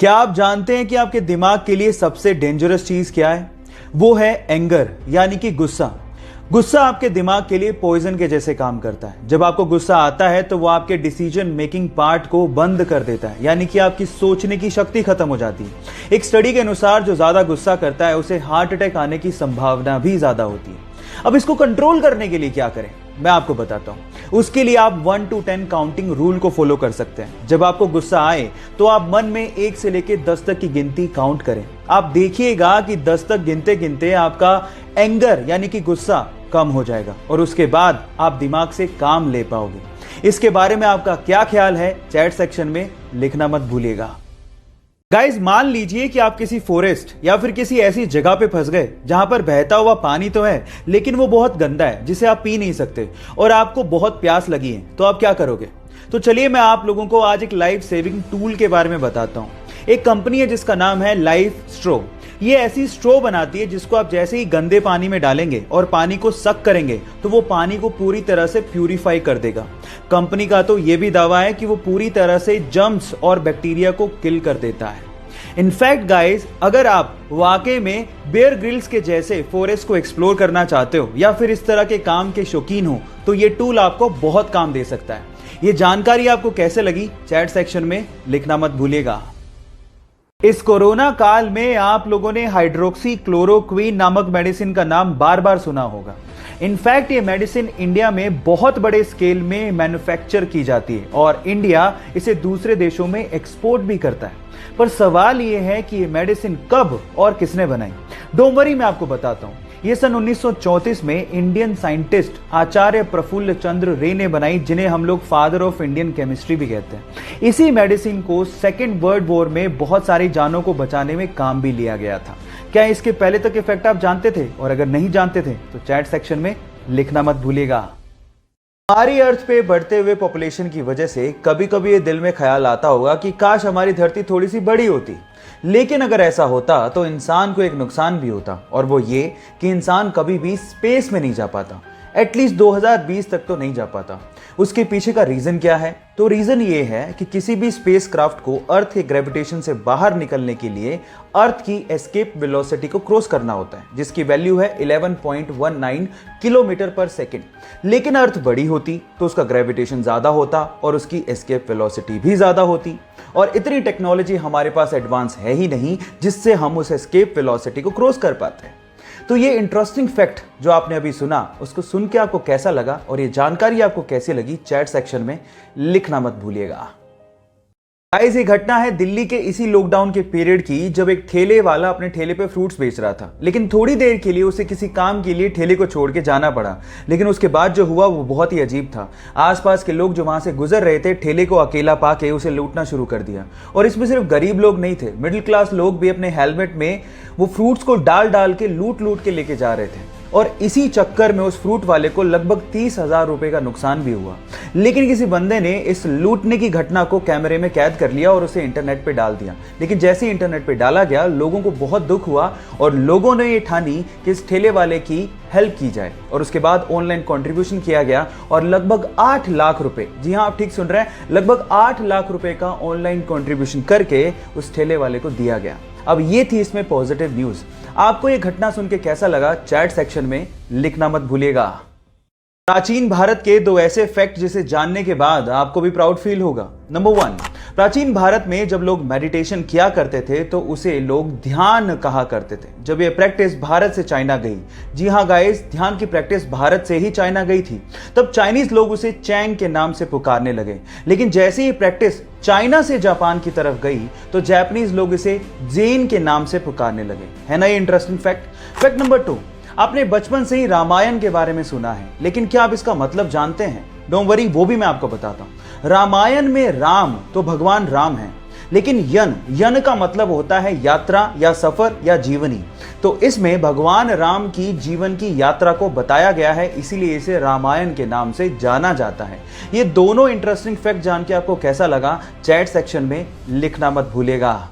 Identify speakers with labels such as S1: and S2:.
S1: क्या आप जानते हैं कि आपके दिमाग के लिए सबसे डेंजरस चीज क्या है? वो है एंगर, यानी कि गुस्सा। गुस्सा आपके दिमाग के लिए पॉइजन के जैसे काम करता है। जब आपको गुस्सा आता है तो वो आपके डिसीजन मेकिंग पार्ट को बंद कर देता है, यानी कि आपकी सोचने की शक्ति खत्म हो जाती है। एक स्टडी के अनुसार जो ज्यादा गुस्सा करता है उसे हार्ट अटैक आने की संभावना भी ज्यादा होती है। अब इसको कंट्रोल करने के लिए क्या करें, मैं आपको बताता हूं। उसके लिए आप 1 to 10 काउंटिंग रूल को फॉलो कर सकते हैं। जब आपको गुस्सा आए तो आप मन में 1 से लेकर 10 तक की गिनती काउंट करें। आप देखिएगा कि 10 तक गिनते गिनते आपका एंगर यानी कि गुस्सा कम हो जाएगा और उसके बाद आप दिमाग से काम ले पाओगे। इसके बारे में आपका क्या ख्याल है, चैट सेक्शन में लिखना मत भूलिएगा। गाइज, मान लीजिए कि आप किसी फॉरेस्ट या फिर किसी ऐसी जगह पे फंस गए जहां पर बहता हुआ पानी तो है लेकिन वो बहुत गंदा है, जिसे आप पी नहीं सकते, और आपको बहुत प्यास लगी है, तो आप क्या करोगे? तो चलिए मैं आप लोगों को आज एक लाइफ सेविंग टूल के बारे में बताता हूं। एक कंपनी है जिसका नाम है लाइफ स्ट्रो। ये ऐसी स्ट्रो बनाती है जिसको आप जैसे ही गंदे पानी में डालेंगे और पानी को सक करेंगे तो वो पानी को पूरी तरह से प्यूरिफाई कर देगा। कंपनी का तो ये भी दावा है कि वो पूरी तरह से जर्म्स और बैक्टीरिया को किल कर देता है। इनफैक्ट गाइस, अगर आप वाकई में बेयर ग्रिल्स के जैसे फॉरेस्ट को एक्सप्लोर करना चाहते हो या फिर इस तरह के काम के शौकीन हो तो ये टूल आपको बहुत काम दे सकता है। ये जानकारी आपको कैसे लगी, चैट सेक्शन में लिखना मत भूलिएगा। इस कोरोना काल में आप लोगों ने हाइड्रोक्सी क्लोरोक्वीन नामक मेडिसिन का नाम बार बार सुना होगा। इनफैक्ट ये मेडिसिन इंडिया में बहुत बड़े स्केल में मैन्युफैक्चर की जाती है और इंडिया इसे दूसरे देशों में एक्सपोर्ट भी करता है। पर सवाल ये है कि ये मेडिसिन कब और किसने बनाई? डोंट वरी, मैं आपको बताता हूँ। ये सन 1934 में इंडियन साइंटिस्ट आचार्य प्रफुल्ल चंद्र रे ने बनाई, जिन्हें हम लोग फादर ऑफ इंडियन केमिस्ट्री भी कहते हैं। इसी मेडिसिन को सेकेंड वर्ल्ड वॉर में बहुत सारी जानों को बचाने में काम भी लिया गया था। क्या इसके पहले तक इफेक्ट आप जानते थे? और अगर नहीं जानते थे तो चैट सेक्शन में लिखना मत भूलिएगा। हमारी अर्थ पे बढ़ते हुए पॉपुलेशन की वजह से कभी कभी ये दिल में ख्याल आता होगा कि काश हमारी धरती थोड़ी सी बड़ी होती। लेकिन अगर ऐसा होता तो इंसान को एक नुकसान भी होता, और वो ये कि इंसान कभी भी स्पेस में नहीं जा पाता। एटलीस्ट 2020 तक तो नहीं जा पाता। उसके पीछे का रीजन क्या है? तो रीजन ये है कि किसी भी स्पेसक्राफ्ट को अर्थ के ग्रेविटेशन से बाहर निकलने के लिए अर्थ की एस्केप वेलोसिटी को क्रॉस करना होता है, जिसकी वैल्यू है 11.19 किलोमीटर पर सेकेंड। लेकिन अर्थ बड़ी होती तो उसका ग्रेविटेशन ज्यादा होता और उसकी एस्केप वेलोसिटी भी ज्यादा होती, और इतनी टेक्नोलॉजी हमारे पास एडवांस है ही नहीं जिससे हम उस एस्केप वेलोसिटी को क्रॉस कर पाते हैं। तो ये इंटरेस्टिंग फैक्ट जो आपने अभी सुना, उसको सुन के आपको कैसा लगा और ये जानकारी आपको कैसी लगी, चैट सेक्शन में लिखना मत भूलिएगा। गाइस, ये घटना है दिल्ली के इसी लॉकडाउन के पीरियड की, जब एक ठेले वाला अपने ठेले पे फ्रूट्स बेच रहा था। लेकिन थोड़ी देर के लिए उसे किसी काम के लिए ठेले को छोड़ के जाना पड़ा। लेकिन उसके बाद जो हुआ वो बहुत ही अजीब था। आसपास के लोग जो वहां से गुजर रहे थे ठेले को अकेला पाके उसे लूटना शुरू कर दिया। और इसमें सिर्फ गरीब लोग नहीं थे, मिडिल क्लास लोग भी अपने हेलमेट में वो फ्रूट्स को डाल डाल के लूट के लेके जा रहे थे। और इसी चक्कर में उस फ्रूट वाले को लगभग 30,000 रुपए का नुकसान भी हुआ। लेकिन किसी बंदे ने इस लूटने की घटना को कैमरे में कैद कर लिया और उसे इंटरनेट पे डाल दिया। लेकिन जैसे ही इंटरनेट पे डाला गया, लोगों को बहुत दुख हुआ और लोगों ने ये ठानी कि इस ठेले वाले की हेल्प की जाए। और उसके बाद ऑनलाइन कंट्रीब्यूशन किया गया और लगभग 8 लाख रुपए, जी हाँ आप ठीक सुन रहे हैं, लगभग 8 लाख रुपए का ऑनलाइन कंट्रीब्यूशन करके उस ठेले वाले को दिया गया। अब ये थी इसमें पॉजिटिव न्यूज। आपको ये घटना सुन के कैसा लगा, चैट सेक्शन में लिखना मत भूलिएगा। प्राचीन भारत के 2 ऐसे फैक्ट जिसे जानने के बाद आपको भी प्राउड फील होगा। नंबर 1, प्राचीन भारत में जब लोग मेडिटेशन किया करते थे तो उसे लोग ध्यान कहा करते थे। जब यह प्रैक्टिस भारत से चाइना गई, जी हाँ गाइस, ध्यान की प्रैक्टिस भारत से ही चाइना गई थी, तब चाइनीज लोग उसे चैंग के नाम से पुकारने लगे। लेकिन जैसे ही प्रैक्टिस चाइना से जापान की तरफ गई तो जापानीज लोग इसे जेन के नाम से पुकारने लगे। है ना ये इंटरेस्टिंग फैक्ट। फैक्ट नंबर 2, आपने बचपन से ही रामायण के बारे में सुना है, लेकिन क्या आप इसका मतलब जानते हैं? डोंट वरी, वो भी मैं आपको बताता हूं। रामायण में राम तो भगवान राम है, लेकिन यन का मतलब होता है यात्रा या सफर या जीवनी। तो इसमें भगवान राम की जीवन की यात्रा को बताया गया है, इसीलिए इसे रामायण के नाम से जाना जाता है। ये दोनों इंटरेस्टिंग फैक्ट जान के आपको कैसा लगा, चैट सेक्शन में लिखना मत भूलिएगा।